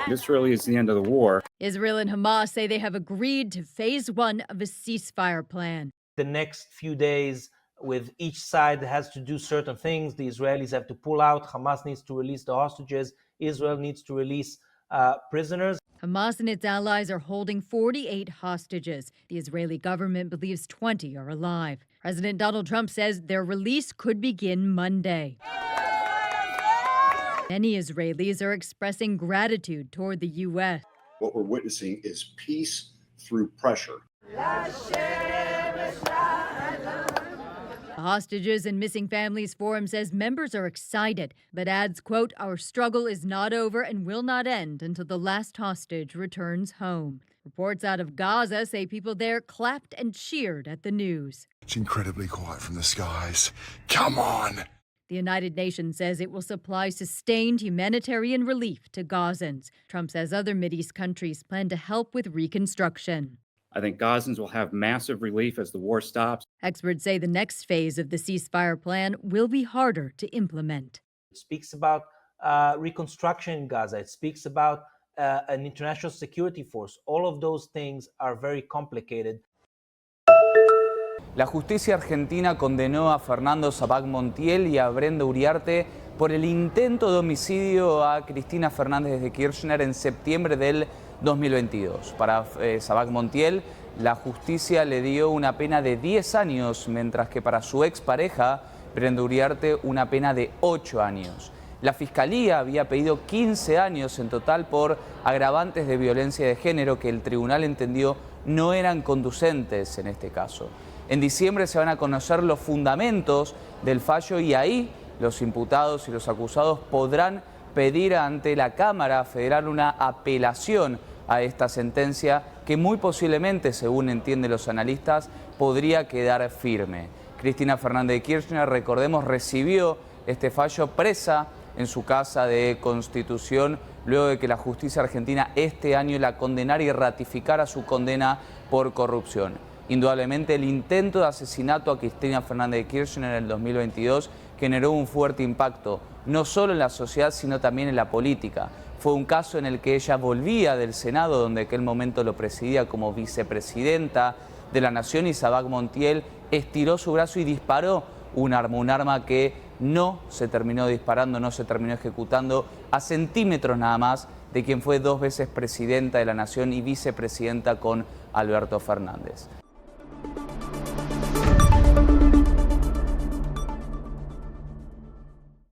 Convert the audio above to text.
This really is the end of the war. Israel and Hamas say they have agreed to phase 1 of a ceasefire plan. The next few days, with each side has to do certain things. The Israelis have to pull out. Hamas needs to release the hostages. Israel needs to release prisoners. Hamas and its allies are holding 48 hostages. The Israeli government believes 20 are alive. President Donald Trump says their release could begin Monday. Many Israelis are expressing gratitude toward the U.S. What we're witnessing is peace through pressure. The Hostages and Missing Families Forum says members are excited, but adds, quote, "Our struggle is not over and will not end until the last hostage returns home." Reports out of Gaza say people there clapped and cheered at the news. It's incredibly quiet from the skies. Come on! The United Nations says it will supply sustained humanitarian relief to Gazans. Trump says other Mideast countries plan to help with reconstruction. I think Gazans will have massive relief as the war stops. Experts say the next phase of the ceasefire plan will be harder to implement. It speaks about reconstruction in Gaza. It speaks about an international security force. All of those things are very complicated. La justicia argentina condenó a Fernando Sabag Montiel y a Brenda Uliarte por el intento de homicidio a Cristina Fernández de Kirchner en septiembre del 2022. Para Sabag Montiel, la justicia le dio una pena de 10 años, mientras que para su expareja, Brenda Uliarte, una pena de 8 años. La Fiscalía había pedido 15 años en total por agravantes de violencia de género que el tribunal entendió no eran conducentes en este caso. En diciembre se van a conocer los fundamentos del fallo y ahí los imputados y los acusados podrán pedir ante la Cámara Federal una apelación a esta sentencia que muy posiblemente, según entienden los analistas, podría quedar firme. Cristina Fernández de Kirchner, recordemos, recibió este fallo presa en su casa de Constitución luego de que la justicia argentina este año la condenara y ratificara su condena por corrupción. Indudablemente el intento de asesinato a Cristina Fernández de Kirchner en el 2022 generó un fuerte impacto, no solo en la sociedad, sino también en la política. Fue un caso en el que ella volvía del Senado, donde en aquel momento lo presidía como vicepresidenta de la Nación, y Sabag Montiel estiró su brazo y disparó un arma que no se terminó disparando, no se terminó ejecutando, a centímetros nada más de quien fue 2 veces presidenta de la Nación y vicepresidenta con Alberto Fernández.